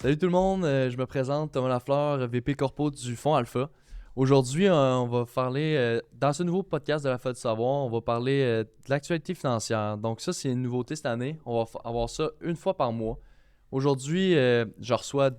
Salut tout le monde, je me présente Thomas Lafleur, VP Corpo du Fonds Alpha. Aujourd'hui, on va parler, dans ce nouveau podcast de la Fête du Savoir, on va parler de l'actualité financière. Donc ça, c'est une nouveauté cette année. On va avoir ça une fois par mois. Aujourd'hui, je reçois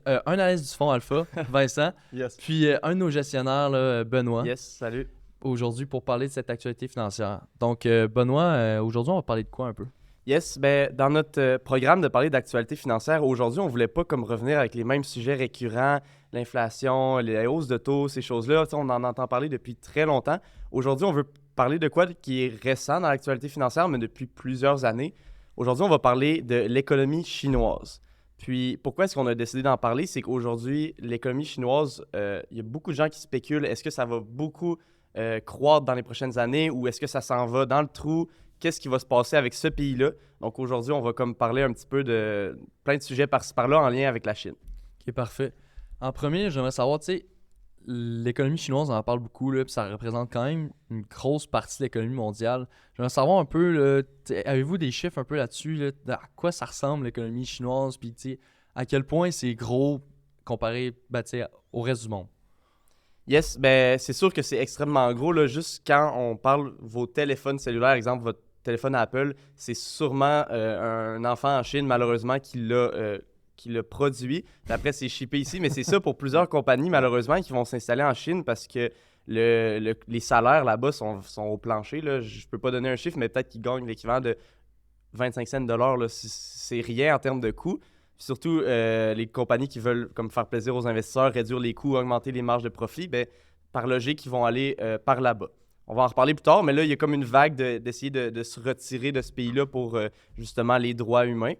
un analyste du Fonds Alpha, Vincent, Yes. puis un de nos gestionnaires, là, Benoît, Yes, salut. aujourd'hui pour parler de cette actualité financière. Donc Benoît, aujourd'hui, on va parler de quoi un peu? Yes, ben dans notre programme de parler d'actualité financière, aujourd'hui, on voulait pas comme revenir avec les mêmes sujets récurrents, l'inflation, les hausses de taux, ces choses-là. Tu sais, on en entend parler depuis très longtemps. Aujourd'hui, on veut parler de quoi qui est récent dans l'actualité financière, mais depuis plusieurs années. Aujourd'hui, on va parler de l'économie chinoise. Puis, pourquoi est-ce qu'on a décidé d'en parler? C'est qu'aujourd'hui, l'économie chinoise, il y a beaucoup de gens qui spéculent. Est-ce que ça va beaucoup croître dans les prochaines années ou est-ce que ça s'en va dans le trou? Qu'est-ce qui va se passer avec ce pays-là? Donc aujourd'hui, on va comme parler un petit peu de plein de sujets par-ci par-là en lien avec la Chine. Ok, parfait. En premier, j'aimerais savoir, tu sais, l'économie chinoise, on en parle beaucoup, là, puis ça représente quand même une grosse partie de l'économie mondiale. J'aimerais savoir un peu, là, avez-vous des chiffres un peu là-dessus, là, à quoi ça ressemble l'économie chinoise, puis tu sais, à quel point c'est gros comparé tu sais, au reste du monde? Yes, ben c'est sûr que c'est extrêmement gros, là, juste quand on parle vos téléphones cellulaires, exemple votre téléphone Apple, c'est sûrement un enfant en Chine, malheureusement, qui l'a produit. Puis après, c'est shippé ici, mais c'est ça pour plusieurs compagnies, malheureusement, qui vont s'installer en Chine parce que les salaires là-bas sont au plancher. Là. Je peux pas donner un chiffre, mais peut-être qu'ils gagnent l'équivalent de 25 cents de dollars. Là. C'est rien en termes de coûts. Puis surtout, les compagnies qui veulent comme faire plaisir aux investisseurs, réduire les coûts, augmenter les marges de profit, ben, par logique, ils vont aller par là-bas. On va en reparler plus tard, mais là, il y a comme une vague d'essayer de se retirer de ce pays-là pour justement les droits humains.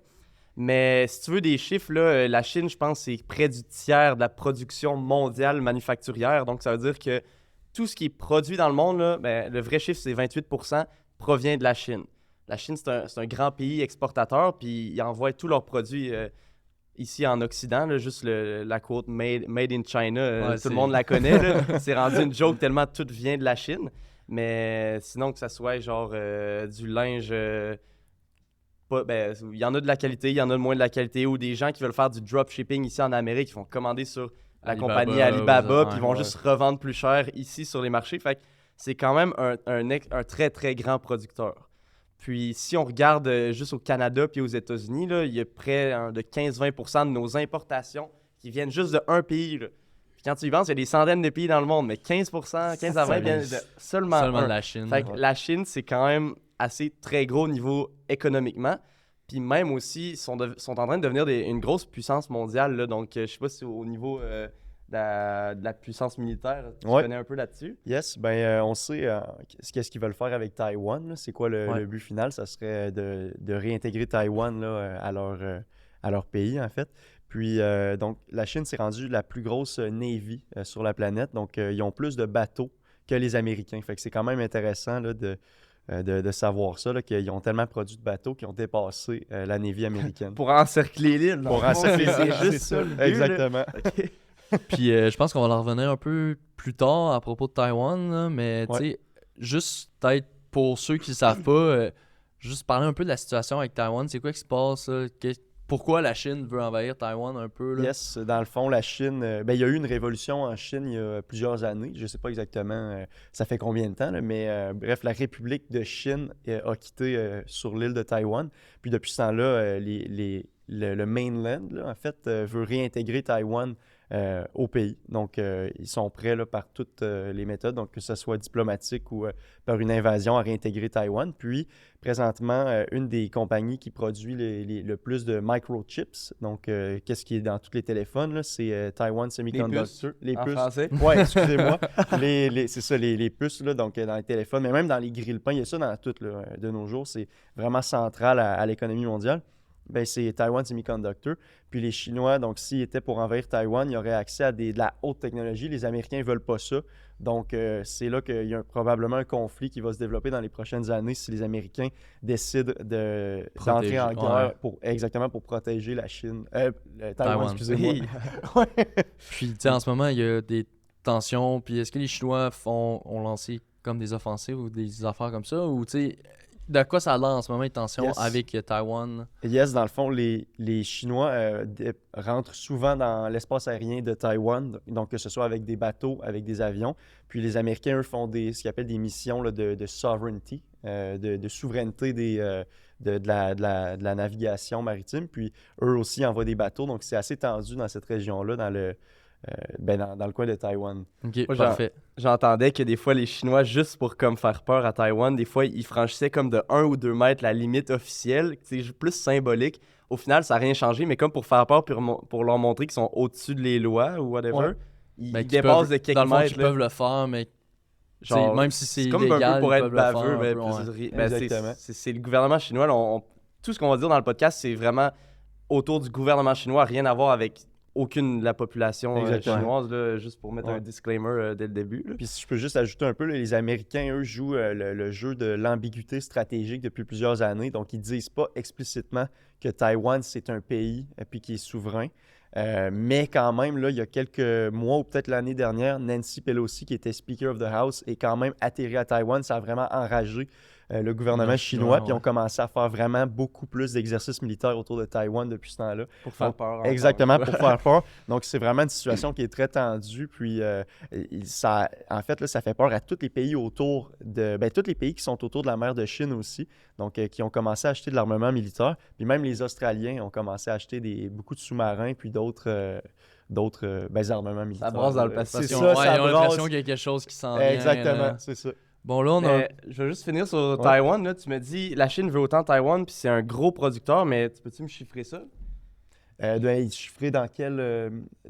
Mais si tu veux des chiffres, là, la Chine, je pense, c'est près du tiers de la production mondiale manufacturière. Donc, ça veut dire que tout ce qui est produit dans le monde, là, ben, le vrai chiffre, c'est 28% provient de la Chine. La Chine, c'est un grand pays exportateur, puis ils envoient tous leurs produits ici en Occident. Là, juste la quote made in China, Ouais, tout le monde la connaît. Là. C'est rendu une joke tellement tout vient de la Chine. Mais sinon, que ça soit genre du linge, ben, il y en a de la qualité, il y en a de moins de la qualité, ou des gens qui veulent faire du dropshipping ici en Amérique, qui vont commander sur la compagnie Alibaba, puis ils vont juste revendre plus cher ici sur les marchés. Fait que c'est quand même un très, très grand producteur. Puis si on regarde juste au Canada puis aux États-Unis, là, il y a près de 15-20% de nos importations qui viennent juste de un pays. Là. Puis quand tu y penses, il y a des centaines de pays dans le monde, mais 15%, 15 à 20 viennent de seulement Seulement un. de la Chine. Fait que la Chine, c'est quand même assez très gros niveau économiquement. Puis même aussi, ils sont en train de devenir une grosse puissance mondiale. Là. Donc, je sais pas si au niveau de la puissance militaire, tu connais un peu là-dessus. Yes, ben on sait qu'est-ce qu'ils veulent faire avec Taïwan. Là. C'est quoi le but final? Ça serait de réintégrer Taïwan là, à leur pays, en fait. Puis, donc, la Chine s'est rendue la plus grosse Navy sur la planète. Donc, ils ont plus de bateaux que les Américains. Fait que c'est quand même intéressant là, de savoir ça, là, qu'ils ont tellement produit de bateaux qu'ils ont dépassé la Navy américaine. Pour encercler l'île. Pour encercler l'île, c'est juste ça. Le but, exactement. Okay. Puis je pense qu'on va en revenir un peu plus tard à propos de Taïwan, là, mais tu sais, juste peut-être pour ceux qui ne savent pas, juste parler un peu de la situation avec Taïwan. C'est quoi qui se passe? Pourquoi la Chine veut envahir Taïwan un peu? Là? Yes, dans le fond, la Chine, ben, il y a eu une révolution en Chine il y a plusieurs années. Je ne sais pas exactement ça fait combien de temps, là, mais bref, la République de Chine a quitté sur l'île de Taïwan. Puis depuis ce temps-là, le mainland, là, en fait, veut réintégrer Taïwan au pays. Donc, ils sont prêts là, par toutes les méthodes, donc que ce soit diplomatique ou par une invasion à réintégrer Taïwan. Puis, présentement, une des compagnies qui produit le plus de microchips, donc qu'est-ce qui est dans tous les téléphones, là, c'est Taiwan Semiconductor. Les puces, en français? Oui, excusez-moi. C'est ça, les puces, là, donc dans les téléphones, mais même dans les grille-pains, il y a ça dans tout là, de nos jours. C'est vraiment central à l'économie mondiale. Ben, c'est Taiwan Semiconductor. Puis les Chinois, donc s'ils étaient pour envahir Taïwan, ils auraient accès à de la haute technologie. Les Américains ne veulent pas ça. Donc c'est là qu'il y a probablement un conflit qui va se développer dans les prochaines années si les Américains décident d'entrer en guerre exactement pour protéger la Chine. Taïwan, excusez-moi. Puis tu sais, en ce moment, il y a des tensions. Puis est-ce que les Chinois ont lancé comme des offensives ou des affaires comme ça? Ou tu sais, de quoi ça a l'air en ce moment, les tensions Yes. avec Taïwan? Yes, dans le fond, les Chinois rentrent souvent dans l'espace aérien de Taïwan, donc que ce soit avec des bateaux, avec des avions. Puis les Américains, eux, font ce qu'ils appellent des missions là, de sovereignty, de souveraineté de la navigation maritime. Puis eux aussi envoient des bateaux, donc c'est assez tendu dans cette région-là, dans le coin de Taïwan. Ok, Moi, parfait. J'entendais que des fois, les Chinois, juste pour comme faire peur à Taïwan, des fois, ils franchissaient comme de 1 ou 2 mètres la limite officielle. C'est plus symbolique. Au final, ça n'a rien changé, mais comme pour faire peur, pour leur montrer qu'ils sont au-dessus de les lois ou whatever, Ouais. ils Ben, qu'ils dépassent peuvent- de quelques dans le fond, mètres. qu'ils là. peuvent le faire, mais Genre, même si c'est comme un illégal, peu pour ils être peuvent le faire baveux, un mais peu, ouais. Exactement. c'est le gouvernement chinois. Là, tout ce qu'on va dire dans le podcast, c'est vraiment autour du gouvernement chinois, rien à voir avec aucune de la population Exactement. chinoise, là, juste pour mettre Ouais. un disclaimer dès le début. Là. Puis si je peux juste ajouter un peu, là, les Américains, eux, jouent le jeu de l'ambiguïté stratégique depuis plusieurs années. Donc, ils disent pas explicitement que Taïwan, c'est un pays puis qui est souverain. Mais quand même, là, il y a quelques mois ou peut-être l'année dernière, Nancy Pelosi, qui était Speaker of the House, est quand même atterri à Taïwan. Ça a vraiment enragé le gouvernement Ouais, chinois. ouais. Puis ils ont commencé à faire vraiment beaucoup plus d'exercices militaires autour de Taïwan depuis ce temps-là. Pour faire Donc, peur. encore Exactement, une pour fois. faire peur. Donc, c'est vraiment une situation qui est très tendue. Puis, en fait, là, ça fait peur à tous les pays autour tous les pays qui sont autour de la mer de Chine aussi. Donc, qui ont commencé à acheter de l'armement militaire. Puis même les Australiens ont commencé à acheter beaucoup de sous-marins puis d'autres armements militaires. brasse dans le Parce C'est qu'ils Pacifique. ont, ça, ouais, ça ils ont brasse. l'impression qu'il y a quelque chose qui s'en vient. Exactement, là. c'est ça. Bon, là, on a... Je veux juste finir sur Taïwan. Là. Tu me dis, la Chine veut autant Taïwan, puis c'est un gros producteur, mais peux-tu me chiffrer ça? Chiffré dans quel...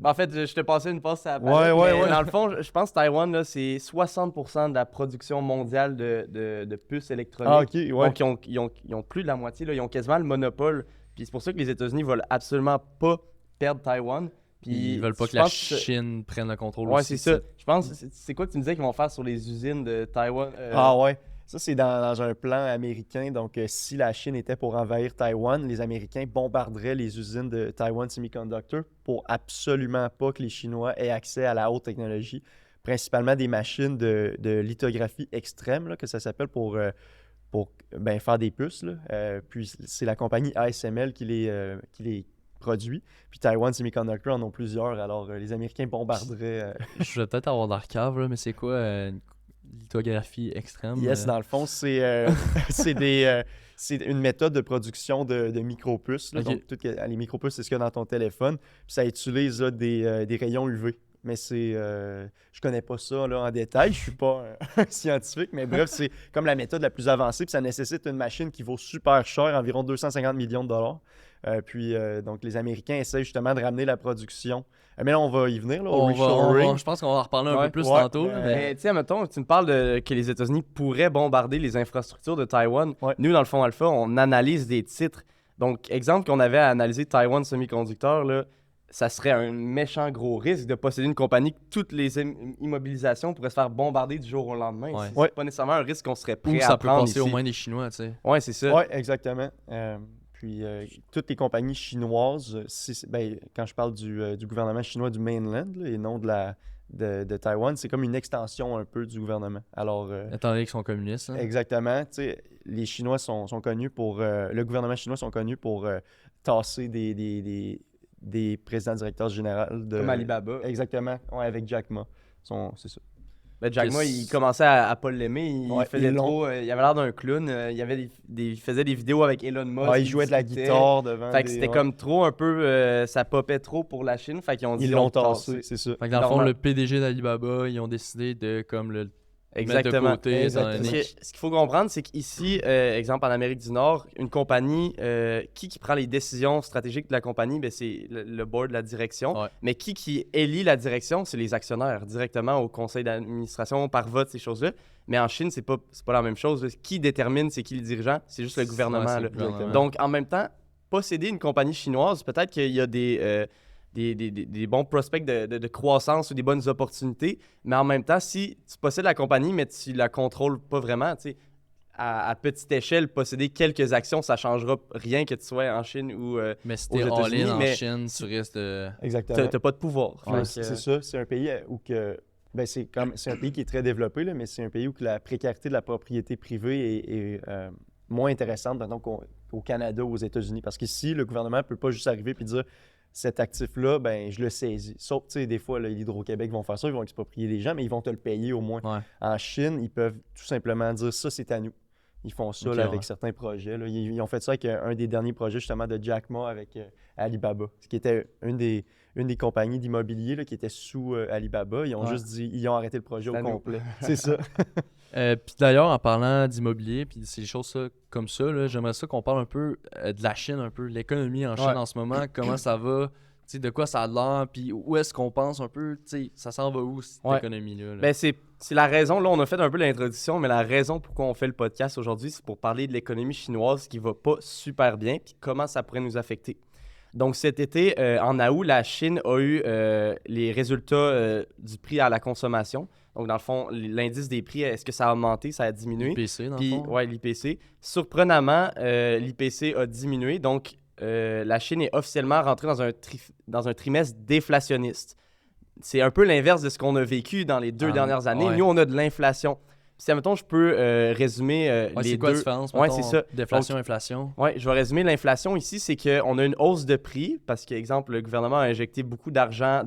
En fait, je te passais une passe à la Ouais, palette, ouais, mais ouais. dans le fond, je pense que Taïwan, là, c'est 60% de la production mondiale de puces électroniques. Ah, OK, ouais. Donc, ils ont plus de la moitié. Là. Ils ont quasiment le monopole. Puis c'est pour ça que les États-Unis veulent absolument pas perdre Taïwan. Puis Ils veulent pas je que la pense Chine prenne le contrôle Ouais, aussi. c'est ça. Je pense, c'est quoi que tu me disais qu'ils vont faire sur les usines de Taïwan? Ah ouais. Ça, c'est dans un plan américain. Donc, si la Chine était pour envahir Taïwan, les Américains bombarderaient les usines de Taiwan Semiconductor pour absolument pas que les Chinois aient accès à la haute technologie, principalement des machines de lithographie extrême, là, que ça s'appelle pour faire des puces. Là. Puis, c'est la compagnie ASML qui les produit. Puis Taiwan Semiconductor en ont plusieurs. Alors, les Américains bombarderaient... Je vais peut-être avoir d'arcave, là, mais c'est quoi une lithographie extrême? Yes, dans le fond, c'est une méthode de production de micropuces. Là. Ok. Donc, les micropuces, c'est ce qu'il y a dans ton téléphone. Puis ça utilise là, des rayons UV. Mais je connais pas ça là, en détail. Je suis pas un scientifique. Mais bref, c'est comme la méthode la plus avancée. Puis ça nécessite une machine qui vaut super cher, environ 250 millions de dollars. Donc, les Américains essaient justement de ramener la production. Mais là, on va y venir, là, au reshoring. Je pense qu'on va en reparler un Ouais, peu plus ouais, tantôt. là, mais... Mais tu sais, mettons, tu me parles que les États-Unis pourraient bombarder les infrastructures de Taïwan. Ouais. Nous, dans le fond Alpha, on analyse des titres. Donc, exemple qu'on avait à analyser Taiwan Semiconductor, là, ça serait un méchant gros risque de posséder une compagnie que toutes les immobilisations pourraient se faire bombarder du jour au lendemain. Ouais. C'est Ouais. pas nécessairement un risque qu'on serait Ou prêt à ça peut prendre passer ici. aux mains des Chinois, tu sais. Ouais, c'est ça. Oui, exactement. Toutes les compagnies chinoises, quand je parle du gouvernement chinois du mainland là, et non de Taïwan, c'est comme une extension un peu du gouvernement. Alors, Étant donné qu'ils sont communistes. hein. exactement, tu sais, les Chinois sont connus pour... le gouvernement chinois sont connus pour tasser des présidents directeurs généraux de... Comme Alibaba. Exactement, ouais, avec Jack Ma. C'est ça. Ben, Jack Ma, Qu'est-ce- il commençait à pas l'aimer. Il Ouais, faisait ils l'ont- trop. Il avait l'air d'un clown. Il faisait des vidéos avec Elon Musk. Ouais, il jouait de la discutait. guitare devant Fait que c'était ouais. comme trop un peu. Ça popait trop pour la Chine. Fait qu'ils ont dit. Ils on l'ont le tasse. tassé, c'est ça. Fait que dans le fond, Normal. le PDG d'Alibaba, ils ont décidé de comme le mettre de Exactement. côté. étant Exactement. donné Parce que ce qu'il faut comprendre, c'est qu'ici, exemple en Amérique du Nord, une compagnie, qui prend les décisions stratégiques de la compagnie, ben, c'est le board, la direction. Ouais. Mais qui élit la direction, c'est les actionnaires, directement au conseil d'administration, par vote, ces choses-là. Mais en Chine, c'est pas la même chose. Qui détermine c'est qui le dirigeant? C'est juste le gouvernement. Ouais, c'est là. le gouvernement. Donc, en même temps, posséder une compagnie chinoise, peut-être qu'il y a des bons prospects de croissance ou des bonnes opportunités, mais en même temps, si tu possèdes la compagnie, mais tu la contrôles pas vraiment, tu sais, à petite échelle, posséder quelques actions, ça changera rien que tu sois en Chine ou Mais si aux t'es États-Unis, all-in en mais Chine, tu risques de... Exactement. t'as pas de pouvoir. Ouais, Fait que, C'est ça, c'est un pays où que c'est un pays qui est très développé, là, mais c'est un pays où que la précarité de la propriété privée moins intéressante maintenant qu'au Canada ou aux États-Unis. Parce qu'ici, le gouvernement ne peut pas juste arriver et dire cet actif-là, ben je le saisis. Sauf, tu sais, des fois, là, l'Hydro-Québec vont faire ça, ils vont exproprier les gens, mais ils vont te le payer au moins. Ouais. En Chine, ils peuvent tout simplement dire ça, c'est à nous. Ils font ça Ok, là, ouais. avec certains projets. Là. Ils ont fait ça avec un des derniers projets justement de Jack Ma avec Alibaba, ce qui était une des compagnies d'immobilier là, qui était sous Alibaba. Ils ont juste dit, ils ont arrêté le projet C'est à au nous. complet. C'est ça. Puis d'ailleurs, en parlant d'immobilier, puis ces choses comme ça, là, j'aimerais ça qu'on parle un peu de la Chine, un peu l'économie en Chine Ouais. en ce moment, comment ça va, tu sais, de quoi ça a l'air, puis où est-ce qu'on pense un peu, tu sais, ça s'en va où cette Ouais. économie-là? Là? Ben, c'est la raison, là, on a fait un peu l'introduction, mais la raison pourquoi on fait le podcast aujourd'hui, c'est pour parler de l'économie chinoise qui va pas super bien, puis comment ça pourrait nous affecter. Donc, cet été, en août, la Chine a eu les résultats du prix à la consommation. Donc, dans le fond, l'indice des prix, est-ce que ça a augmenté, ça a diminué? l'IPC, dans le Puis, fond? ouais, l'IPC. Surprenamment, l'IPC a diminué. Donc, la Chine est officiellement rentrée dans un trimestre déflationniste. C'est un peu l'inverse de ce qu'on a vécu dans les 2 dernières années. ouais. Nous, on a de l'inflation. Puis, si, admettons, je peux résumer Ouais, les c'est quoi deux. la différence? Ouais, mettons, c'est ça. Déflation, inflation. Oui, je vais résumer l'inflation ici, c'est qu'on a une hausse de prix parce que, exemple, le gouvernement a injecté beaucoup d'argent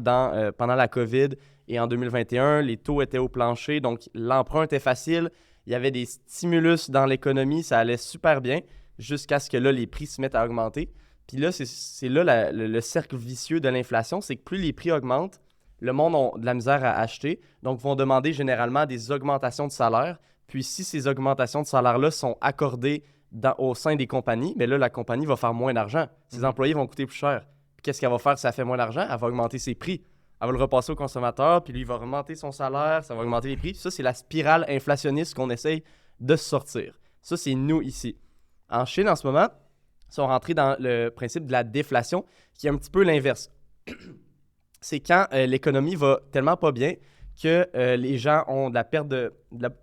pendant la COVID et en 2021, les taux étaient au plancher, donc l'emprunt était facile. Il y avait des stimulus dans l'économie, ça allait super bien jusqu'à ce que là, les prix se mettent à augmenter. Puis là, c'est là le cercle vicieux de l'inflation, c'est que plus les prix augmentent, le monde a de la misère à acheter, donc vont demander généralement des augmentations de salaire. Puis si ces augmentations de salaire-là sont accordées au sein des compagnies, mais là, la compagnie va faire moins d'argent. Ses employés vont coûter plus cher. Puis qu'est-ce qu'elle va faire si elle fait moins d'argent? Elle va augmenter ses prix. Elle va le repasser au consommateur, puis lui, il va augmenter son salaire, ça va augmenter les prix. Ça, c'est la spirale inflationniste qu'on essaye de sortir. Ça, c'est nous ici. En Chine, en ce moment, ils sont rentrés dans le principe de la déflation, qui est un petit peu l'inverse. C'est quand l'économie va tellement pas bien que les gens ont de la perte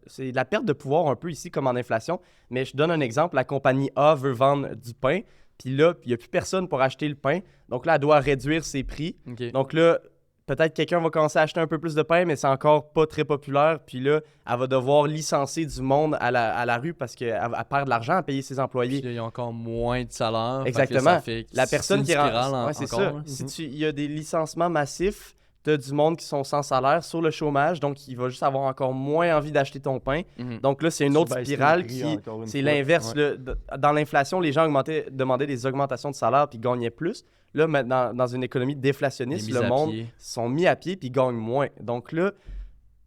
c'est de la perte de pouvoir un peu ici comme en inflation. Mais je donne un exemple, la compagnie A veut vendre du pain, puis là, il n'y a plus personne pour acheter le pain. Donc là, elle doit réduire ses prix. OK. Donc là, peut-être quelqu'un va commencer à acheter un peu plus de pain, mais c'est encore pas très populaire. Puis là, elle va devoir licencier du monde à la rue parce qu'elle perd de l'argent à payer ses employés. Puis là, il y a encore moins de salaire. Exactement. Fait que là, ça fait La personne qui rentre. ouais, c'est encore, ça. là. Si il y a des licenciements massifs, tu as du monde qui sont sans salaire sur le chômage, donc il va juste avoir encore moins envie d'acheter ton pain. Mhm. Donc là, c'est une Tu autre baisses les spirale prix, qui. encore une C'est fois. l'inverse. Ouais. là. Dans l'inflation, les gens demandaient des augmentations de salaire puis gagnaient plus. Là, maintenant, dans une économie déflationniste, Les le mises à monde pied. sont mis à pied puis gagnent moins. Donc là,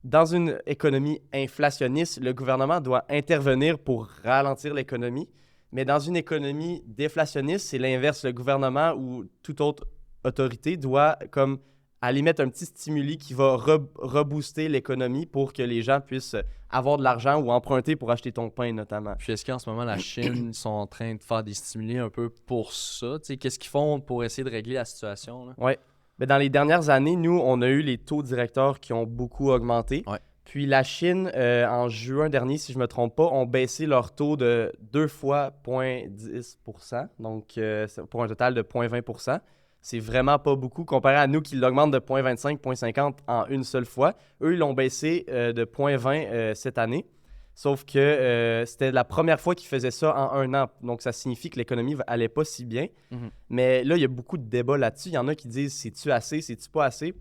dans une économie inflationniste, le gouvernement doit intervenir pour ralentir l'économie. Mais dans une économie déflationniste, c'est l'inverse. Le gouvernement ou toute autre autorité doit comme aller mettre un petit stimuli qui va rebooster l'économie pour que les gens puissent avoir de l'argent ou emprunter pour acheter ton pain notamment. Puis est-ce qu'en ce moment, la Chine, ils sont en train de faire des stimuli un peu pour ça? Tu sais, qu'est-ce qu'ils font pour essayer de régler la situation? Là? Oui. Mais dans les dernières années, nous, on a eu les taux directeurs qui ont beaucoup augmenté. Ouais. Puis la Chine, en juin dernier, si je ne me trompe pas, ont baissé leur taux de 2 fois 0,10 %, donc c'est pour un total de 0,20 %. C'est vraiment pas beaucoup comparé à nous qui l'augmentent de 0,25, 0,50 en une seule fois. Eux, ils l'ont baissé de 0,20 cette année. Sauf que c'était la première fois qu'ils faisaient ça en un an. Donc, ça signifie que l'économie allait pas si bien. Mhm. Mais là, il y a beaucoup de débats là-dessus. Il y en a qui disent, c'est-tu assez, c'est-tu pas assez?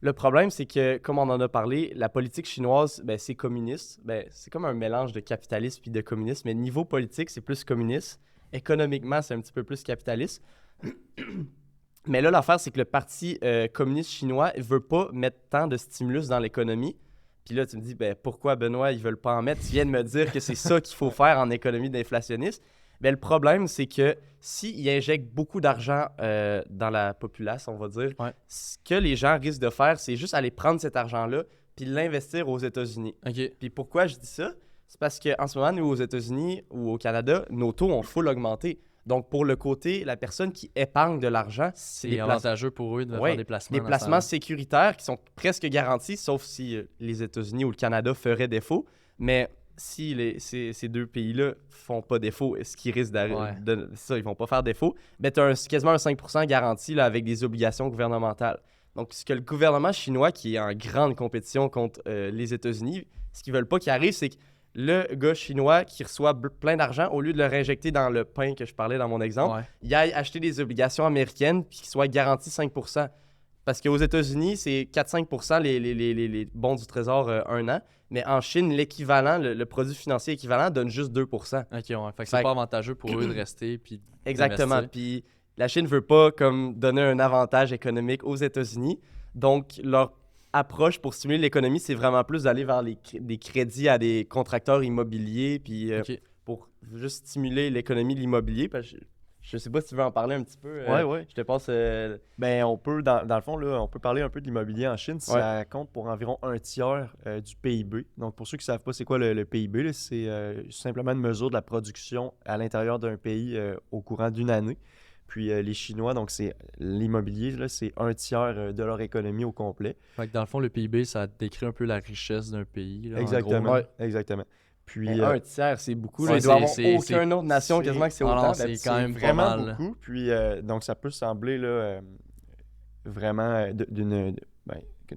Le problème, c'est que, comme on en a parlé, la politique chinoise, ben, c'est communiste. Ben, c'est comme un mélange de capitalisme et de communisme. Mais niveau politique, c'est plus communiste. Économiquement, c'est un petit peu plus capitaliste. Mais là, l'affaire, c'est que le Parti communiste chinois ne veut pas mettre tant de stimulus dans l'économie. Puis là, tu me dis, ben, pourquoi, Benoît, ils ne veulent pas en mettre? Tu viens de me dire que c'est ça qu'il faut faire en économie d'inflationniste. Ben, le problème, c'est que s'ils injectent beaucoup d'argent dans la populace, on va dire, Ouais. ce que les gens risquent de faire, c'est juste aller prendre cet argent-là puis l'investir aux États-Unis. OK. Puis pourquoi je dis ça? C'est parce qu'en ce moment, nous, aux États-Unis ou au Canada, nos taux ont full augmenté. Donc, pour le côté, la personne qui épargne de l'argent, c'est C'est des avantageux pour eux de Ouais, faire des placements. des dans placements ça. sécuritaires qui sont presque garantis, sauf si les États-Unis ou le Canada feraient défaut. Mais si ces deux pays-là font pas défaut, ce qui risque d'arriver, Ouais. ça, ils vont pas faire défaut, ben, tu as quasiment un 5% garanti là, avec des obligations gouvernementales. Donc, ce que le gouvernement chinois, qui est en grande compétition contre les États-Unis, ce qu'ils veulent pas qu'il arrive, c'est que le gars chinois qui reçoit plein d'argent, au lieu de le réinjecter dans le pain que je parlais dans mon exemple, Ouais. il aille acheter des obligations américaines puis qu'il soit garanti 5%. Parce qu'aux États-Unis, c'est 4-5% les bons du Trésor 1 an. Mais en Chine, l'équivalent, le produit financier équivalent donne juste 2%. Ok, ouais. Fait que Fait c'est que- pas avantageux pour eux de rester puis Exactement. d'investir. Puis la Chine veut pas comme donner un avantage économique aux États-Unis. Donc, leur approche pour stimuler l'économie, c'est vraiment plus d'aller vers des crédits à des contracteurs immobiliers puis Ok. pour juste stimuler l'économie de l'immobilier. Parce que je sais pas si tu veux en parler un petit peu. Ouais. Je te passe... Ben, on peut, dans le fond, là, on peut parler un peu de l'immobilier en Chine. Ça compte pour environ 1/3 du PIB. Donc, pour ceux qui ne savent pas c'est quoi le PIB, là, c'est simplement une mesure de la production à l'intérieur d'un pays au courant d'une année. Puis les Chinois, donc c'est l'immobilier, là, c'est 1/3 de leur économie au complet. Fait que dans le fond, le PIB, ça décrit un peu la richesse d'un pays. Là, en Exactement. gros. Ouais. Exactement. Puis Mais un tiers, c'est beaucoup. Là. ouais, Il doit y avoir c'est- aucune autre nation c'est- quasiment que c'est Ah non, autant. c'est là-dessus. quand même pas vraiment mal. beaucoup. Puis donc ça peut sembler là, vraiment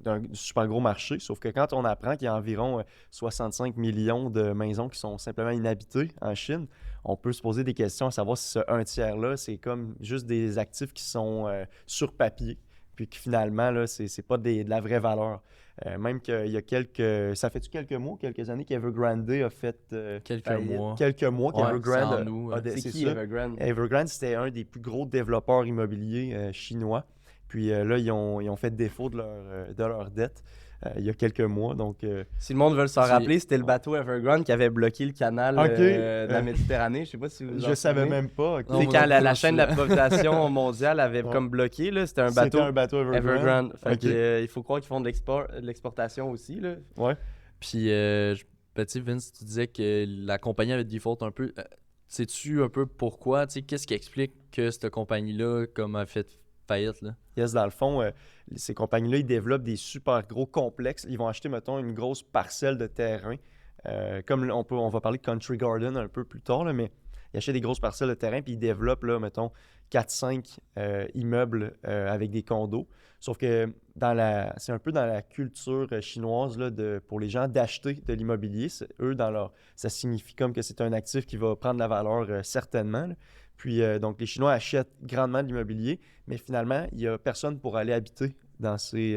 d'un super gros marché. Sauf que quand on apprend qu'il y a environ 65 millions de maisons qui sont simplement inhabitées en Chine, on peut se poser des questions à savoir si ce 1/3-là, c'est comme juste des actifs qui sont sur papier, puis que finalement, là, c'est pas de la vraie valeur. Même qu'il y a ça fait-tu quelques mois, quelques années qu'Evergrande a fait Quelques faillite? mois. Quelques mois Ouais, qu'Evergrande c'est en août, ouais. C'est qui ça. Evergrande? Evergrande, c'était un des plus gros développeurs immobiliers chinois. Puis là, ils ont fait défaut de leur dette il y a quelques mois. Donc, Si le monde veut s'en C'est- rappeler, c'était le bateau Evergrande qui avait bloqué le canal Ok. de la Méditerranée. Je sais pas si vous je savais même pas. ok. Non, C'est moi quand non la plus, chaîne je- d'approvisionnement mondiale avait Ouais. comme bloqué. Là. C'était un C'était bateau un bateau Evergrande. Evergrande. Fait Ok. que, il faut croire qu'ils font de l'exportation aussi. Là. Ouais. Puis, petit Vince, tu disais que la compagnie avait default un peu. Sais-tu un peu pourquoi? Tu sais, qu'est-ce qui explique que cette compagnie-là comme a fait faillite? Là? Yes, dans le fond, ces compagnies-là, ils développent des super gros complexes. Ils vont acheter, mettons, une grosse parcelle de terrain. Comme on va parler de Country Garden un peu plus tard, là, mais ils achètent des grosses parcelles de terrain, puis ils développent, là, mettons, 4-5 immeubles avec des condos. Sauf que c'est un peu dans la culture chinoise là, pour les gens d'acheter de l'immobilier. Eux, ça signifie comme que c'est un actif qui va prendre la valeur certainement, là. Puis, donc, les Chinois achètent grandement de l'immobilier, mais finalement, il n'y a personne pour aller habiter dans ces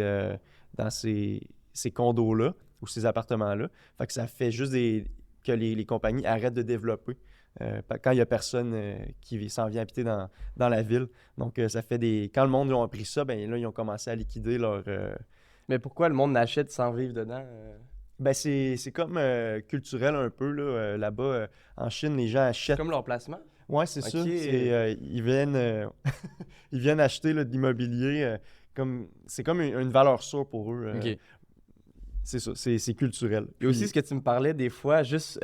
condos-là ou ces appartements-là. Fait que ça fait juste que les compagnies arrêtent de développer quand il n'y a personne qui s'en vient habiter dans la ville. Donc, ça fait Quand le monde a appris ça, ben là, ils ont commencé à liquider leur... Mais pourquoi le monde n'achète sans vivre dedans? Ben, c'est comme culturel un peu, là. Là-bas, en Chine, les gens achètent... Comme leur placement? Ouais, c'est ça. Ok. Ils viennent acheter là, de l'immobilier. C'est comme une valeur sûre pour eux. Ok. C'est ça, c'est culturel. Et aussi, ce que tu me parlais des fois, juste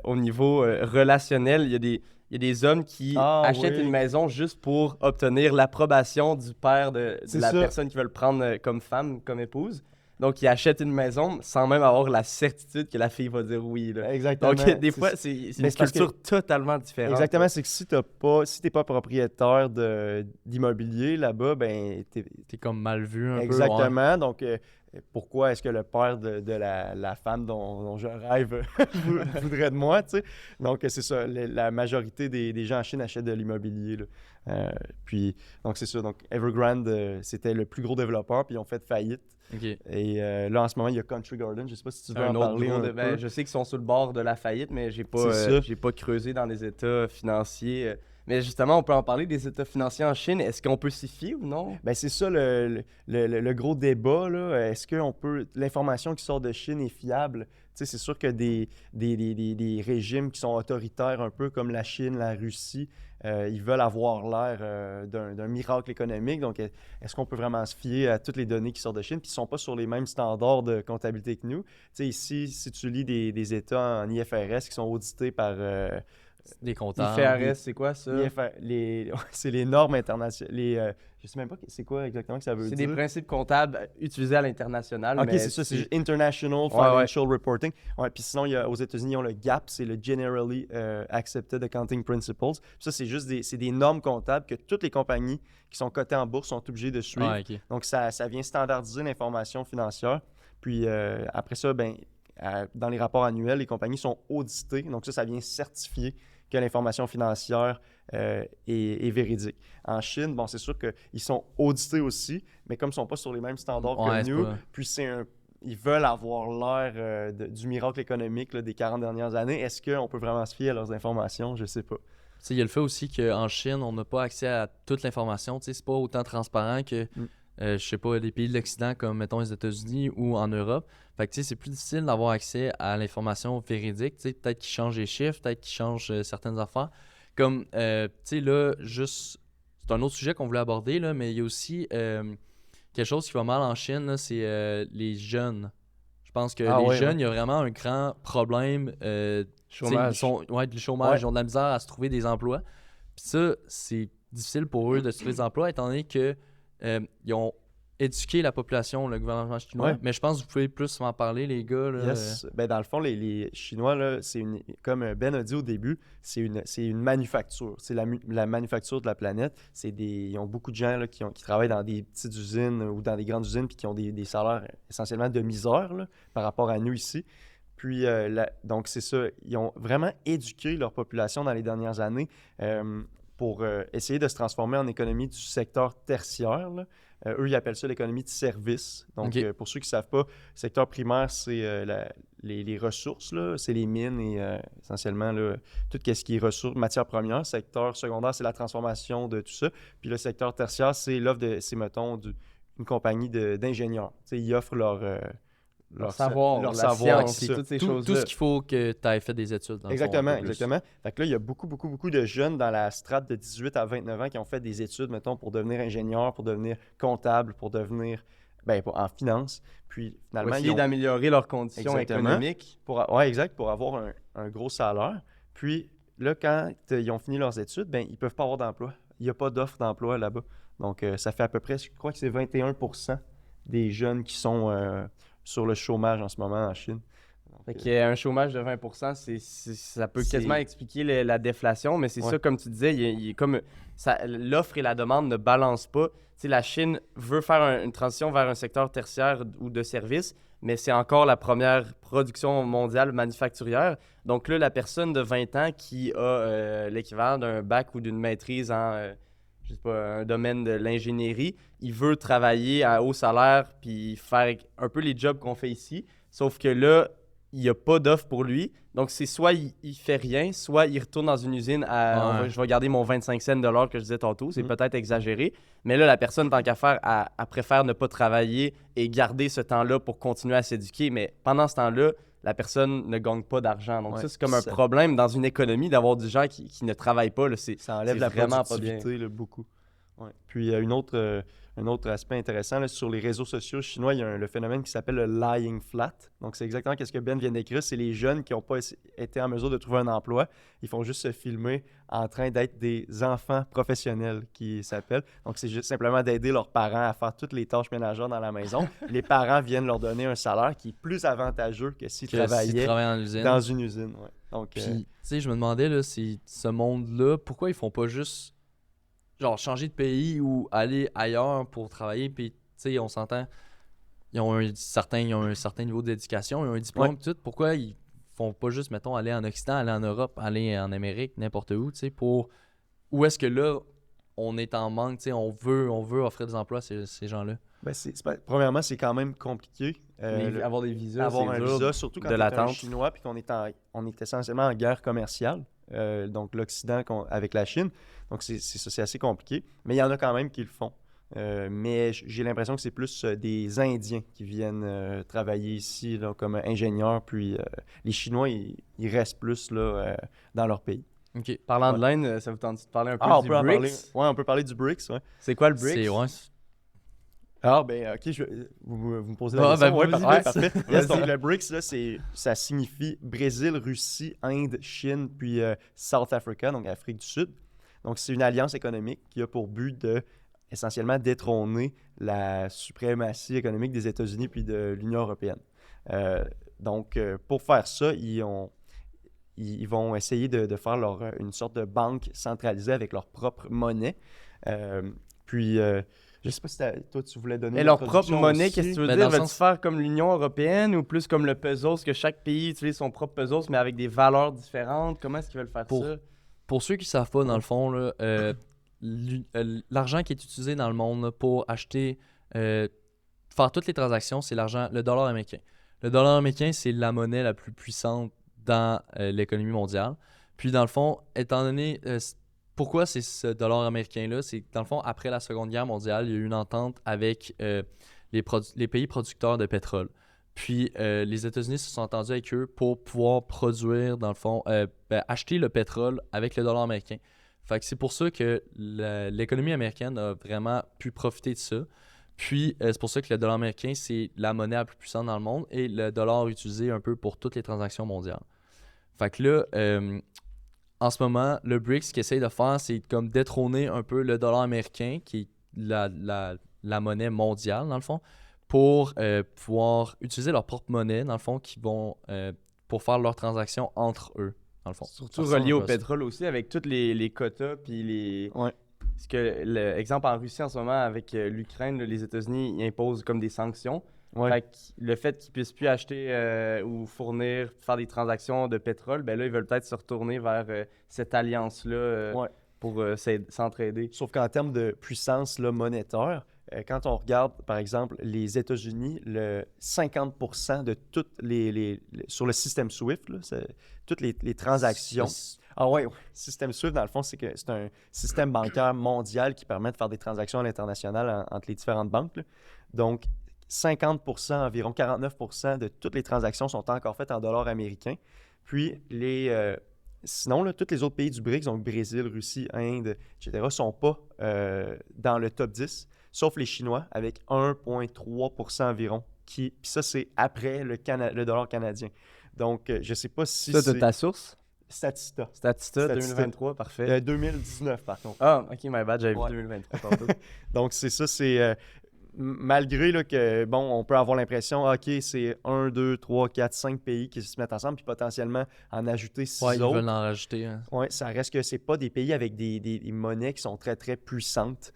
au niveau relationnel, il y a des hommes qui achètent oui. une maison juste pour obtenir l'approbation du père de C'est la ça. personne qui veut le prendre comme femme, comme épouse. Donc, ils achètent une maison sans même avoir la certitude que la fille va dire oui. Là. Exactement. Donc, des fois, c'est Mais une c'est parce culture totalement différente. Exactement, c'est que si t'es pas propriétaire d'immobilier là-bas, ben T'es comme mal vu un peu. Ouais. exactement. Donc pourquoi est-ce que le père de la femme dont je rêve voudrait de moi, tu sais? Donc c'est ça, la majorité des gens en Chine achètent de l'immobilier, là. Puis donc c'est ça. Donc Evergrande, c'était le plus gros développeur, puis ils ont fait faillite. Ok. Et là en ce moment, il y a Country Garden. Je sais pas si tu veux Un en autre parler gros un de- peu. ben, je sais qu'ils sont sur le bord de la faillite, mais j'ai C'est ça. pas creusé dans les états financiers. Mais justement, on peut en parler des états financiers en Chine. Est-ce qu'on peut s'y fier ou non? Ben c'est ça le gros débat, là. Est-ce que l'information qui sort de Chine est fiable? Tu sais, c'est sûr que des régimes qui sont autoritaires un peu comme la Chine, la Russie, ils veulent avoir l'air d'un miracle économique. Donc, est-ce qu'on peut vraiment se fier à toutes les données qui sortent de Chine? Puis ils ne sont pas sur les mêmes standards de comptabilité que nous. Tu sais, ici, si tu lis des États en IFRS qui sont audités par... Des comptables. IFRS, c'est quoi ça? c'est les normes internationales. Je sais même pas c'est quoi exactement que ça veut C'est dire. des principes comptables utilisés à l'international. Ok, mais c'est ça, c'est juste International Ouais, Financial Reporting. Ouais, puis sinon, aux États-Unis, ils ont le GAP, c'est le Generally Accepted Accounting Principles. Puis ça, c'est juste c'est des normes comptables que toutes les compagnies qui sont cotées en bourse sont obligées de suivre. Ouais, ok. Donc, ça vient standardiser l'information financière. Puis après ça, ben dans les rapports annuels, les compagnies sont auditées. Donc ça vient certifier que l'information financière est véridique. En Chine, bon, c'est sûr qu'ils sont audités aussi, mais comme ils ne sont pas sur les mêmes standards que nous, puis ils veulent avoir l'air du miracle économique là, des 40 dernières années. Est-ce qu'on peut vraiment se fier à leurs informations? Je ne sais pas. Il y a le fait aussi qu'en Chine, on n'a pas accès à toute l'information. C'est pas autant transparent que, je sais pas, des pays de l'Occident comme, mettons, les États-Unis ou en Europe. Fait que c'est plus difficile d'avoir accès à l'information véridique. Peut-être qu'ils changent les chiffres, peut-être qu'ils changent certaines affaires. Comme, là, juste... C'est un autre sujet qu'on voulait aborder, là, mais il y a aussi quelque chose qui va mal en Chine, là, c'est les jeunes. Je pense que les jeunes, il y a vraiment un grand problème. Chômage. Du chômage, ils ont de la misère à se trouver des emplois. Puis ça, c'est difficile pour eux de se trouver des emplois, étant donné que ils ont éduqué la population, le gouvernement chinois. Ouais. Mais je pense que vous pouvez plus m'en parler, les gars. Là, Yes. Ben, dans le fond, les Chinois, là, comme Ben a dit au début, c'est une manufacture. C'est la manufacture de la planète. Ils ont beaucoup de gens là, qui travaillent dans des petites usines ou dans des grandes usines puis qui ont des salaires essentiellement de misère là, par rapport à nous ici. Puis, donc, c'est ça. Ils ont vraiment éduqué leur population dans les dernières années pour essayer de se transformer en économie du secteur tertiaire, là. Eux, ils appellent ça l'économie de service. Donc, pour ceux qui ne savent pas, le secteur primaire, c'est les ressources, là. C'est les mines et essentiellement là, tout ce qui est ressources, matières premières. Le secteur secondaire, c'est la transformation de tout ça. Puis le secteur tertiaire, c'est mettons, une compagnie d'ingénieurs. Ils offrent leur savoir, leur science, science, toutes ces choses-là. Tout ce qu'il faut que tu aies fait des études. Exactement. Fait que là, il y a beaucoup de jeunes dans la strate de 18 à 29 ans qui ont fait des études, mettons, pour devenir ingénieur, pour devenir comptable, pour devenir en finance. Puis finalement, essayer d'améliorer leurs conditions économiques. Pour avoir un gros salaire. Puis là, quand ils ont fini leurs études, ils ne peuvent pas avoir d'emploi. Il n'y a pas d'offre d'emploi là-bas. Donc, ça fait à peu près, je crois que c'est 21% des jeunes qui sont sur le chômage en ce moment en Chine. Fait qu'il y a un chômage de 20%, ça peut quasiment expliquer la déflation, mais c'est ça, comme tu disais, il est comme l'offre et la demande ne balancent pas. T'sais, la Chine veut faire une transition vers un secteur tertiaire ou de services, mais c'est encore la première production mondiale manufacturière. Donc là, la personne de 20 ans qui a l'équivalent d'un bac ou d'une maîtrise en je sais pas, un domaine de l'ingénierie, il veut travailler à haut salaire puis faire un peu les jobs qu'on fait ici. Sauf que là, il n'y a pas d'offre pour lui. Donc, c'est soit il fait rien, soit il retourne dans une usine je vais garder mon 25 cents de l'heure que je disais tantôt. C'est peut-être exagéré. Mais là, la personne, tant qu'à faire, elle préfère ne pas travailler et garder ce temps-là pour continuer à s'éduquer. Mais pendant ce temps-là, la personne ne gagne pas d'argent. Donc ça, c'est comme un problème dans une économie d'avoir des gens qui ne travaillent pas. Là. Ça enlève la productivité là, beaucoup. Ouais. Puis un autre aspect intéressant, là, sur les réseaux sociaux chinois, il y a le phénomène qui s'appelle le lying flat. Donc c'est exactement ce que Ben vient d'écrire. C'est les jeunes qui n'ont pas été en mesure de trouver un emploi. Ils font juste se filmer en train d'être des enfants professionnels qui s'appellent. Donc c'est juste simplement d'aider leurs parents à faire toutes les tâches ménagères dans la maison. Les parents viennent leur donner un salaire qui est plus avantageux que s'ils travaillaient dans une usine. Ouais. Donc, puis, tu sais, je me demandais, là, ce monde-là, pourquoi ils font pas juste changer de pays ou aller ailleurs pour travailler, puis tu sais, on s'entend, ils ont un certain niveau d'éducation, ils ont un diplôme, tout. Pourquoi ils font pas juste, mettons, aller en Occident, aller en Europe, aller en Amérique, n'importe où, tu sais, où est-ce que là, on est en manque, tu sais, on veut offrir des emplois à ces gens-là? Premièrement, c'est quand même compliqué. Avoir des visas, avoir un visa, surtout quand on est un Chinois puis qu'on est essentiellement en guerre commerciale, donc l'Occident avec la Chine. Donc c'est assez compliqué. Mais il y en a quand même qui le font. Mais j'ai l'impression que c'est plus des Indiens qui viennent travailler ici là, comme ingénieurs. Puis les Chinois, ils restent plus là, dans leur pays. OK. Parlant de l'Inde, ça vous tente de parler un peu du BRICS? Oui, on peut parler du BRICS. Ouais. C'est quoi le BRICS? OK, vous me posez la question. Parfait. Yes, donc le BRICS, là, ça signifie Brésil, Russie, Inde, Chine, puis South Africa, donc Afrique du Sud. Donc, c'est une alliance économique qui a pour but essentiellement détrôner la suprématie économique des États-Unis puis de l'Union européenne. Donc, pour faire ça, ils vont essayer de faire une sorte de banque centralisée avec leur propre monnaie. Je sais pas si toi, tu voulais donner Et une leur propre introduction monnaie, aussi. qu'est-ce que tu veux Ben, dire? dans le Veux-tu sens- faire comme l'Union européenne ou plus comme le pesos, que chaque pays utilise son propre pesos, mais avec des valeurs différentes? Comment est-ce qu'ils veulent faire Pour- ça? Pour ceux qui savent pas, dans le fond, là, l'argent qui est utilisé dans le monde là, pour acheter, faire toutes les transactions, c'est le dollar américain. Le dollar américain, c'est la monnaie la plus puissante dans l'économie mondiale. Puis, dans le fond, étant donné, pourquoi c'est ce dollar américain-là, c'est que dans le fond, après la Seconde Guerre mondiale, il y a eu une entente avec les pays producteurs de pétrole. Puis, les États-Unis se sont entendus avec eux pour pouvoir produire, dans le fond, acheter le pétrole avec le dollar américain. Fait que c'est pour ça que l'économie américaine a vraiment pu profiter de ça. Puis, c'est pour ça que le dollar américain, c'est la monnaie la plus puissante dans le monde et le dollar utilisé un peu pour toutes les transactions mondiales. Fait que là, en ce moment, le BRICS, ce qu'il essaye de faire, c'est comme détrôner un peu le dollar américain, qui est la monnaie mondiale, dans le fond, pour pouvoir utiliser leur propre monnaie, dans le fond, pour faire leurs transactions entre eux, dans le fond. Surtout Ça ressemble relié un au peu à ça. pétrole aussi, avec tous les quotas, puis les... Ouais. Parce que, l'exemple en Russie en ce moment, avec l'Ukraine, là, les États-Unis ils imposent comme des sanctions. Ouais. Fait que le fait qu'ils puissent plus acheter ou fournir, faire des transactions de pétrole, ben là, ils veulent peut-être se retourner vers cette alliance-là Ouais. pour s'entraider. Sauf qu'en termes de puissance là, monétaire, quand on regarde, par exemple, les États-Unis, le 50% de toutes sur le système SWIFT, là, toutes les transactions. Ah ouais, système SWIFT, dans le fond, c'est un système bancaire mondial qui permet de faire des transactions à l'international entre les différentes banques, là. Donc, 50%, environ 49% de toutes les transactions sont encore faites en dollars américains. Puis, sinon, là, tous les autres pays du BRICS, donc Brésil, Russie, Inde, etc., ne sont pas dans le top 10, sauf les Chinois, avec 1,3% environ. Puis ça, c'est après le dollar canadien. Donc, je ne sais pas si Ça, c'est... de ta source? Statista. Statista, Statista. 2023, parfait. 2019, par contre. Ah, ok, my bad, j'avais Ouais. vu 2023 tantôt. Donc, c'est ça, c'est... malgré là, que, bon, on peut avoir l'impression, OK, c'est 1, 2, 3, 4, 5 pays qui se mettent ensemble, puis potentiellement en ajouter 6 Ouais, ils autres. veulent en rajouter. Hein. Oui, ça reste que c'est pas des pays avec des monnaies qui sont très, très puissantes.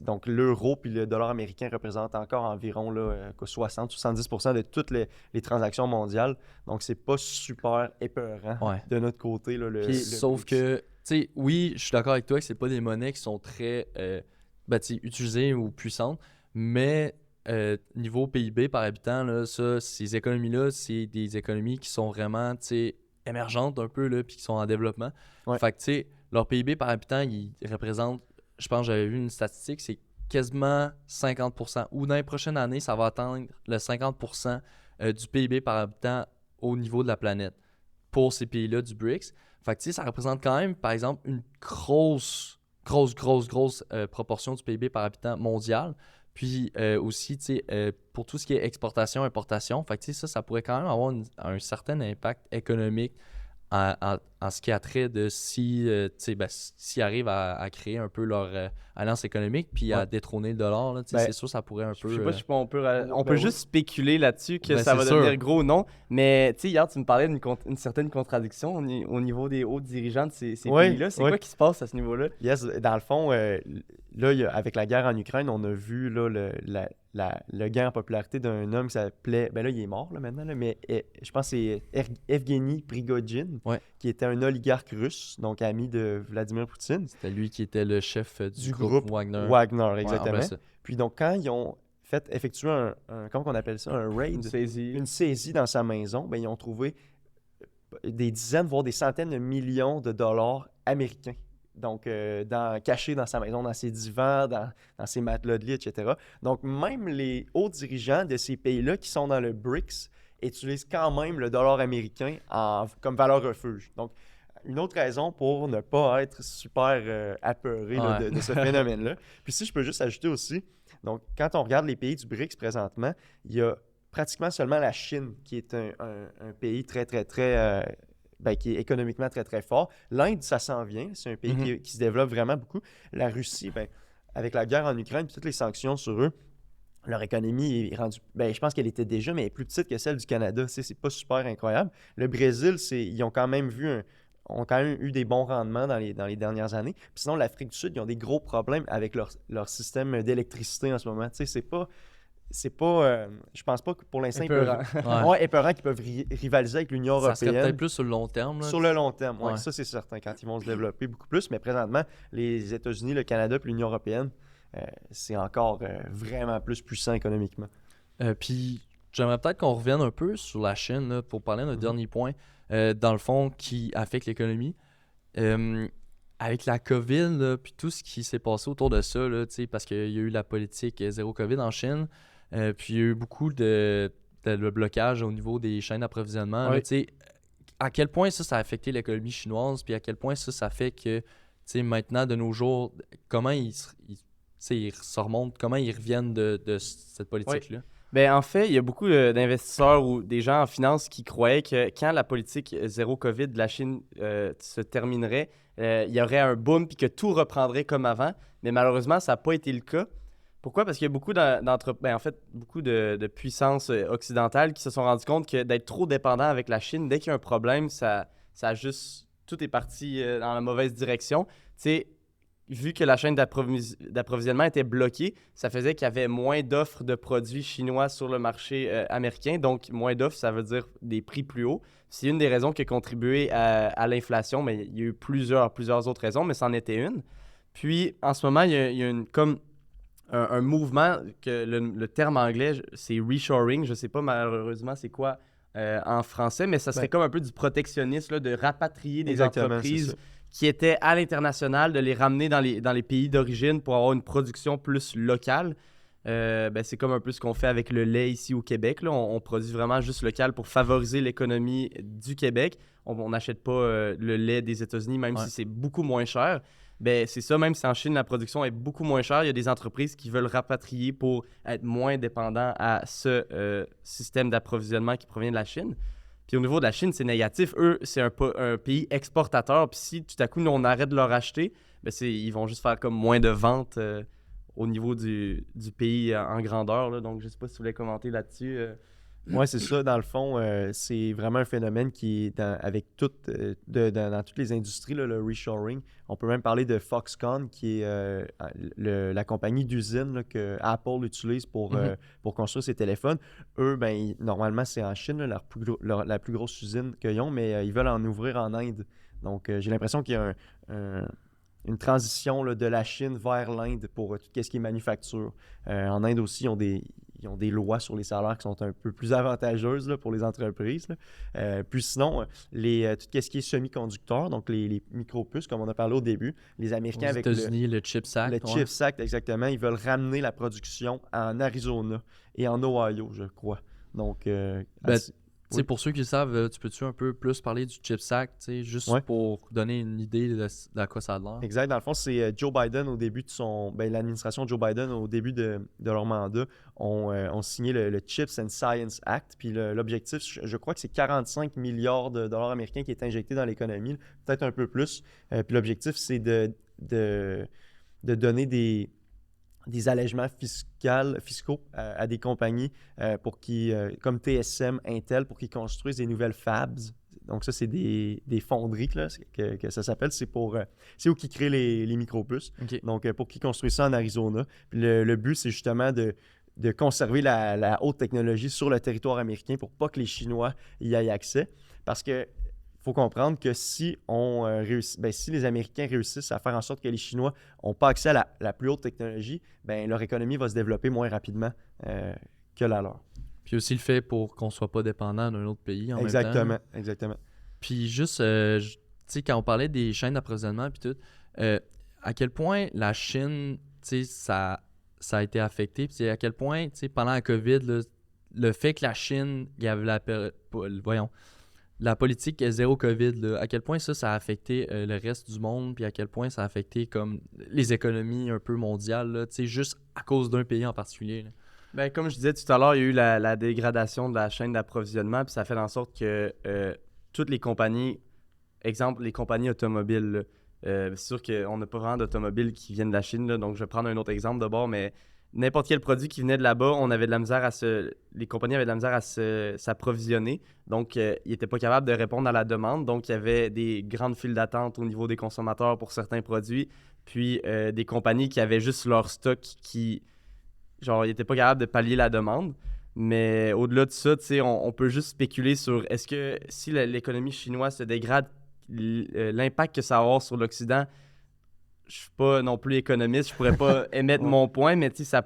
Donc, l'euro puis le dollar américain représentent encore environ là, 60-70% de toutes les transactions mondiales. Donc, c'est pas super épeurant Ouais. de notre côté. Là, Sauf que, tu sais, oui, je suis d'accord avec toi que c'est pas des monnaies qui sont très utilisées ou puissantes, mais niveau PIB par habitant, là, ces économies-là, c'est des économies qui sont vraiment, tu sais, émergentes un peu, là, puis qui sont en développement. Ouais. Fait que, tu sais, leur PIB par habitant, ils représentent, je pense que j'avais vu une statistique, c'est quasiment 50%. Ou dans les prochaines années, ça va atteindre le 50% du PIB par habitant au niveau de la planète pour ces pays-là du BRICS. Fait que, tu sais, ça représente quand même, par exemple, une grosse proportion du PIB par habitant mondial. Puis aussi, tu sais, pour tout ce qui est exportation, importation, fait que, tu sais, ça pourrait quand même avoir un certain impact économique en ce qui a trait de s'ils arrivent à créer un peu leur alliance économique puis à Ouais. détrôner le dollar, là, tu sais, Ben, c'est sûr ça pourrait un peu... Je sais pas si on peut ben juste spéculer là-dessus que Ben, ça c'est va sûr. devenir gros ou non. Mais tu sais, hier, tu me parlais d'une certaine contradiction au niveau des hauts dirigeants de ces Ouais, pays-là. C'est ouais. quoi qui se passe à ce niveau-là? Yes, dans le fond, là, avec la guerre en Ukraine, on a vu là, le gain en popularité d'un homme qui s'appelait... Ben là, il est mort là, maintenant, là, mais je pense que c'est Evgeny Prigojine, Ouais. qui était un oligarque russe, donc ami de Vladimir Poutine, C'était lui qui était le chef du du groupe Wagner. Wagner, Ouais, en exactement. plein ça. Puis donc, quand ils ont fait effectuer comment on appelle ça, un raid, Une saisie. une saisie dans sa maison, ben, ils ont trouvé des dizaines, voire des centaines de millions de dollars américains. Donc, cachés dans sa maison, dans ses divans, dans ses matelas de lit, etc. Donc, même les hauts dirigeants de ces pays-là qui sont dans le BRICS utilisent quand même le dollar américain comme valeur refuge. Donc, une autre raison pour ne pas être super apeuré là, Ouais. de ce phénomène-là. Puis si je peux juste ajouter aussi, donc quand on regarde les pays du BRICS présentement, il y a pratiquement seulement la Chine qui est un pays très, très, très... qui est économiquement très, très fort. L'Inde, ça s'en vient. C'est un pays Mhm. qui se développe vraiment beaucoup. La Russie, avec la guerre en Ukraine et toutes les sanctions sur eux, leur économie est rendue... je pense qu'elle était déjà, mais elle est plus petite que celle du Canada. C'est pas super incroyable. Le Brésil, ils ont quand même vu ont quand même eu des bons rendements dans les dernières années. Puis sinon, l'Afrique du Sud, ils ont des gros problèmes avec leur système d'électricité en ce moment. Tu sais, c'est pas je pense pas que pour l'instant, ils peuvent. Épeurant. Ouais. Ouais, épeurant qu'ils peuvent rivaliser avec l'Union Ça serait européenne. peut-être plus sur le long terme. Là, Sur le long terme, oui, Ouais. ça c'est certain, quand ils vont se développer beaucoup plus. Mais présentement, les États-Unis, le Canada et l'Union européenne, c'est encore vraiment plus puissant économiquement. Puis j'aimerais peut-être qu'on revienne un peu sur la Chine là, pour parler d'un dernier point, dans le fond, qui affecte l'économie. Avec la COVID, là, puis tout ce qui s'est passé autour de ça, là, parce qu'il y a eu la politique zéro COVID en Chine, puis il y a eu beaucoup de blocage au niveau des chaînes d'approvisionnement. Oui. Là, tu sais, à quel point ça a affecté l'économie chinoise, puis à quel point ça fait que maintenant, de nos jours, comment ils se remontent, comment ils reviennent de cette politique-là? Ben, en fait, il y a beaucoup d'investisseurs ou des gens en finance qui croyaient que quand la politique zéro COVID de la Chine se terminerait, il y aurait un boom puis que tout reprendrait comme avant. Mais malheureusement, ça n'a pas été le cas. Pourquoi? Parce qu'il y a beaucoup beaucoup de puissances occidentales qui se sont rendus compte que d'être trop dépendant avec la Chine, dès qu'il y a un problème, tout est parti dans la mauvaise direction. Tu sais, vu que la chaîne d'approvisionnement était bloquée, ça faisait qu'il y avait moins d'offres de produits chinois sur le marché américain. Donc, moins d'offres, ça veut dire des prix plus hauts. C'est une des raisons qui a contribué à l'inflation, mais il y a eu plusieurs autres raisons, mais c'en était une. Puis, en ce moment, il y a un mouvement que le terme anglais, c'est reshoring. Je ne sais pas malheureusement c'est quoi en français, mais ça serait comme un peu du protectionnisme, là, de rapatrier des entreprises qui étaient à l'international, de les ramener dans les pays d'origine pour avoir une production plus locale. C'est comme un peu ce qu'on fait avec le lait ici au Québec. Là. On produit vraiment juste local pour favoriser l'économie du Québec. On n'achète pas le lait des États-Unis, même si c'est beaucoup moins cher. C'est ça, même si en Chine, la production est beaucoup moins chère, il y a des entreprises qui veulent rapatrier pour être moins dépendants à ce système d'approvisionnement qui provient de la Chine. Puis au niveau de la Chine, c'est négatif. Eux, c'est un pays exportateur. Puis si tout à coup, nous, on arrête de leur acheter, ils vont juste faire comme moins de ventes au niveau du pays en grandeur. Là. Donc, je ne sais pas si vous voulez commenter là-dessus. Oui, c'est ça. Dans le fond, c'est vraiment un phénomène qui est avec dans toutes les industries, là, le reshoring. On peut même parler de Foxconn, qui est la compagnie d'usine là, que Apple utilise pour construire ses téléphones. Eux, normalement, c'est en Chine, là, la plus grosse usine qu'ils ont, mais ils veulent en ouvrir en Inde. Donc, j'ai l'impression qu'il y a une transition là, de la Chine vers l'Inde pour tout ce qui est manufacture. En Inde aussi, ils ont des lois sur les salaires qui sont un peu plus avantageuses là, pour les entreprises. Là. Puis sinon, tout ce qui est semi-conducteur, donc les micro-puces, comme on a parlé au début, les Américains avec aux États-Unis, le CHIPS Act. Le CHIPS Act, exactement, ils veulent ramener la production en Arizona et en Ohio, je crois. Donc, pour ceux qui le savent, tu peux-tu un peu plus parler du CHIPS Act, juste pour donner une idée de à quoi ça a l'air? Exact. Dans le fond, c'est Joe Biden au début de l'administration de Joe Biden, au début de leur mandat, ont signé le CHIPS and Science Act. Puis l'objectif, je crois que c'est 45 milliards de dollars américains qui est injecté dans l'économie, peut-être un peu plus. Puis l'objectif, c'est de donner des allègements fiscaux à des compagnies comme TSM, Intel, pour qu'ils construisent des nouvelles fabs. Donc ça, c'est des fonderies là, que ça s'appelle. C'est où qu'ils créent les micro-puces. Okay. Donc pour qu'ils construisent ça en Arizona. Puis le but, c'est justement de conserver la haute technologie sur le territoire américain pour pas que les Chinois y aient accès. Parce que faut comprendre que si les Américains réussissent à faire en sorte que les Chinois n'ont pas accès à la plus haute technologie, leur économie va se développer moins rapidement que la leur. Puis aussi le fait pour qu'on ne soit pas dépendant d'un autre pays en même temps. Exactement. Puis juste, quand on parlait des chaînes d'approvisionnement puis tout, à quel point la Chine, ça a été affecté, puis à quel point, pendant la COVID, là, le fait que la Chine, il y avait la politique zéro COVID, là, à quel point ça a affecté le reste du monde, puis à quel point ça a affecté comme les économies un peu mondiales, là, juste à cause d'un pays en particulier. Là. Comme je disais tout à l'heure, il y a eu la dégradation de la chaîne d'approvisionnement, puis ça fait en sorte que toutes les compagnies, exemple les compagnies automobiles, c'est sûr qu'on n'a pas vraiment d'automobiles qui viennent de la Chine, là, donc je vais prendre un autre exemple d'abord, mais n'importe quel produit qui venait de là-bas, on avait de la misère les compagnies avaient de la misère à s'approvisionner. Donc, ils n'étaient pas capables de répondre à la demande. Donc, il y avait des grandes files d'attente au niveau des consommateurs pour certains produits. Puis, des compagnies qui avaient juste leur stock qui, genre, ils n'étaient pas capables de pallier la demande. Mais au-delà de ça, tu sais, on peut juste spéculer sur est-ce que si l'économie chinoise se dégrade, l'impact que ça va avoir sur l'Occident. Je suis pas non plus économiste, je pourrais pas émettre mon point, mais tu sais, ça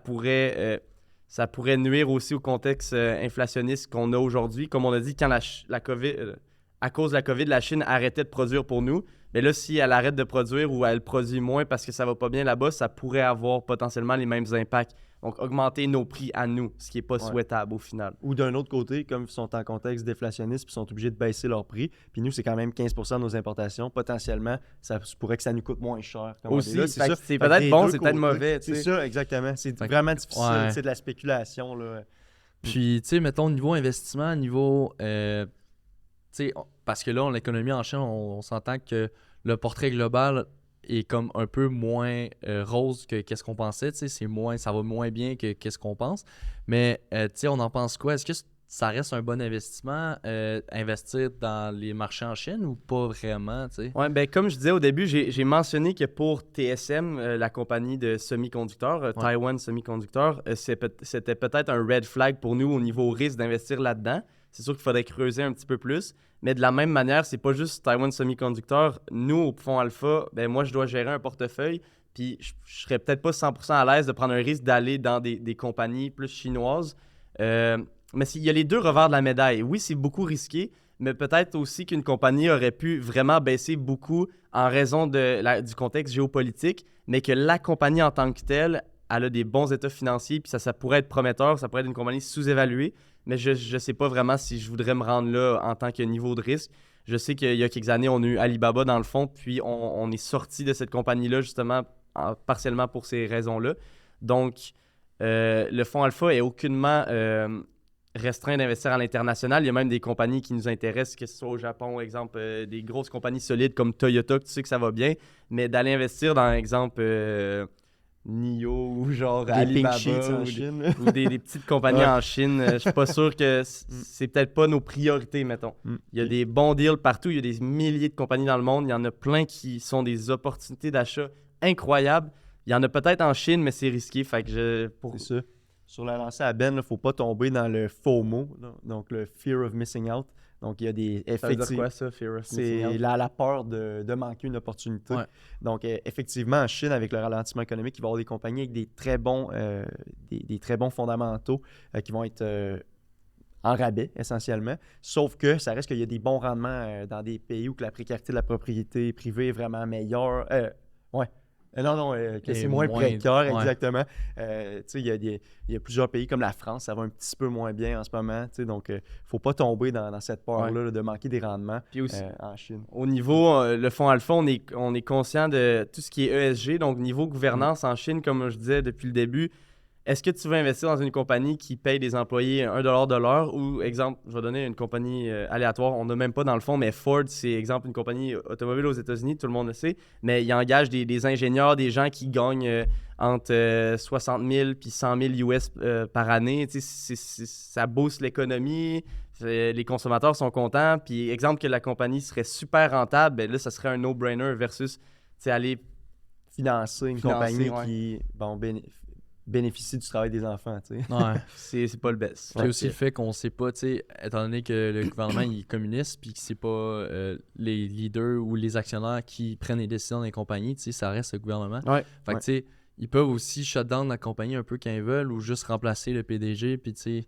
pourrait nuire aussi au contexte inflationniste qu'on a aujourd'hui. Comme on a dit, quand la COVID, à cause de la COVID, la Chine arrêtait de produire pour nous. Mais là, si elle arrête de produire ou elle produit moins parce que ça va pas bien là-bas, ça pourrait avoir potentiellement les mêmes impacts. Donc, augmenter nos prix à nous, ce qui n'est pas souhaitable au final. Ou d'un autre côté, comme ils sont en contexte déflationniste, puis sont obligés de baisser leur prix, puis nous, c'est quand même 15% de nos importations. Potentiellement, ça pourrait que ça nous coûte moins cher. Aussi, là, c'est peut-être bon, c'est peut-être mauvais. C'est ça, exactement. C'est vraiment difficile. C'est de la spéculation. Là. Puis, tu sais, mettons, niveau investissement, niveau... tu sais, parce que là, l'économie en Chine, on s'entend que le portrait global est comme un peu moins rose que qu'est-ce qu'on pensait, tu sais, ça va moins bien que qu'est-ce qu'on pense. Mais, tu sais, on en pense quoi? Est-ce que ça reste un bon investissement, investir dans les marchés en Chine ou pas vraiment, tu sais? Ouais, ben comme je disais au début, j'ai mentionné que pour TSM, la compagnie de semi-conducteurs, Taiwan Semiconductor, c'était peut-être un red flag pour nous au niveau risque d'investir là-dedans. C'est sûr qu'il faudrait creuser un petit peu plus. Mais de la même manière, c'est pas juste Taiwan Semiconductor. Nous, au Fonds Alpha, ben moi, je dois gérer un portefeuille. Puis je serais peut-être pas 100% à l'aise de prendre un risque d'aller dans des compagnies plus chinoises. Mais il y a les deux revers de la médaille. Oui, c'est beaucoup risqué, mais peut-être aussi qu'une compagnie aurait pu vraiment baisser beaucoup en raison du contexte géopolitique, mais que la compagnie en tant que telle, elle a des bons états financiers, puis ça pourrait être prometteur, ça pourrait être une compagnie sous-évaluée. Mais je ne sais pas vraiment si je voudrais me rendre là en tant que niveau de risque. Je sais qu'il y a quelques années, on a eu Alibaba dans le fond, puis on est sorti de cette compagnie-là justement partiellement pour ces raisons-là. Donc, le fonds Alpha est aucunement restreint d'investir à l'international. Il y a même des compagnies qui nous intéressent, que ce soit au Japon, exemple, des grosses compagnies solides comme Toyota, que tu sais que ça va bien, mais d'aller investir dans, exemple... NIO ou genre Alibaba ou des petites compagnies en Chine. Je suis pas sûr que c'est peut-être pas nos priorités, mettons. Il y a des bons deals partout, il y a des milliers de compagnies dans le monde, il y en a plein qui sont des opportunités d'achat incroyables. Il y en a peut-être en Chine, mais c'est risqué. Fait que C'est ça. Sur la lancée à Ben, il ne faut pas tomber dans le FOMO, là, donc le Fear of Missing Out. Donc, il y a des effets. Ça veut dire quoi, ça, Fear of Missing Out? C'est la peur de manquer une opportunité. Ouais. Donc, effectivement, en Chine, avec le ralentissement économique, il va y avoir des compagnies avec des très bons fondamentaux qui vont être en rabais, essentiellement. Sauf que ça reste qu'il y a des bons rendements dans des pays où que la précarité de la propriété privée est vraiment meilleure. Que c'est moins précaire, exactement. Il y a plusieurs pays comme la France, ça va un petit peu moins bien en ce moment. Donc, il ne faut pas tomber dans cette peur-là de manquer des rendements en Chine. Au niveau, le fonds Alpha, on est conscient de tout ce qui est ESG. Donc, niveau gouvernance en Chine, comme je disais depuis le début, est-ce que tu veux investir dans une compagnie qui paye des employés $1 de l'heure ou, exemple, je vais donner une compagnie aléatoire, on n'a même pas dans le fond, mais Ford, c'est, exemple, une compagnie automobile aux États-Unis, tout le monde le sait, mais il engage des ingénieurs, des gens qui gagnent entre 60 000 et 100 000 US par année. Ça booste l'économie, les consommateurs sont contents, puis exemple que la compagnie serait super rentable, ben là, ça serait un no-brainer versus aller financer une compagnie qui bénéficie du travail des enfants, tu sais. Ouais. c'est pas le best. Il y a aussi le fait qu'on sait pas, tu sais, étant donné que le gouvernement il est communiste puis que c'est pas les leaders ou les actionnaires qui prennent les décisions dans les compagnies, tu sais, ça reste le gouvernement. Ouais. Fait que, tu sais, ils peuvent aussi shut down la compagnie un peu quand ils veulent ou juste remplacer le PDG, puis tu sais,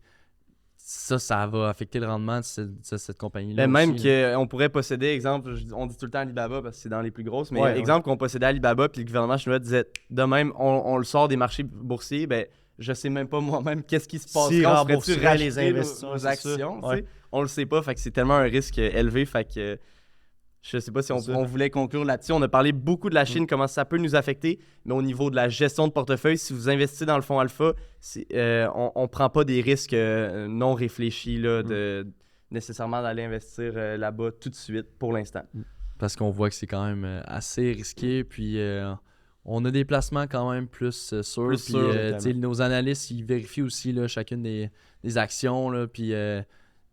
ça va affecter le rendement de cette compagnie-là. Mais aussi, même qu'on pourrait posséder, exemple, on dit tout le temps Alibaba parce que c'est dans les plus grosses, mais exemple qu'on possédait Alibaba puis le gouvernement chinois disait de même, on le sort des marchés boursiers, ben je sais même pas moi-même qu'est-ce qui se passerait. Si rembourserait les investisseurs, nos actions, on le sait pas, fait que c'est tellement un risque élevé, fait que je sais pas si on voulait conclure là-dessus. On a parlé beaucoup de la Chine, comment ça peut nous affecter, mais au niveau de la gestion de portefeuille, si vous investissez dans le fonds Alpha, on prend pas des risques non réfléchis là, nécessairement d'aller investir là-bas tout de suite pour l'instant. Parce qu'on voit que c'est quand même assez risqué, puis on a des placements quand même plus sûrs. Plus Puis sûrs, tu sais, nos analystes, ils vérifient aussi là, chacune des actions. Là, puis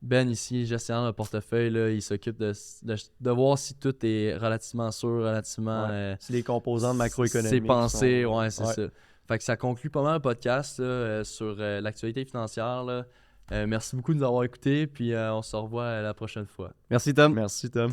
Ben, ici, gestionnaire de portefeuille, là, il s'occupe de voir si tout est relativement sûr, relativement... C'est les composantes macroéconomiques. C'est pensé, sont- ouais, c'est ça. Fait que ça conclut pas mal le podcast là, sur l'actualité financière. Là. Merci beaucoup de nous avoir écoutés, puis on se revoit la prochaine fois. Merci, Tom. Merci, Tom.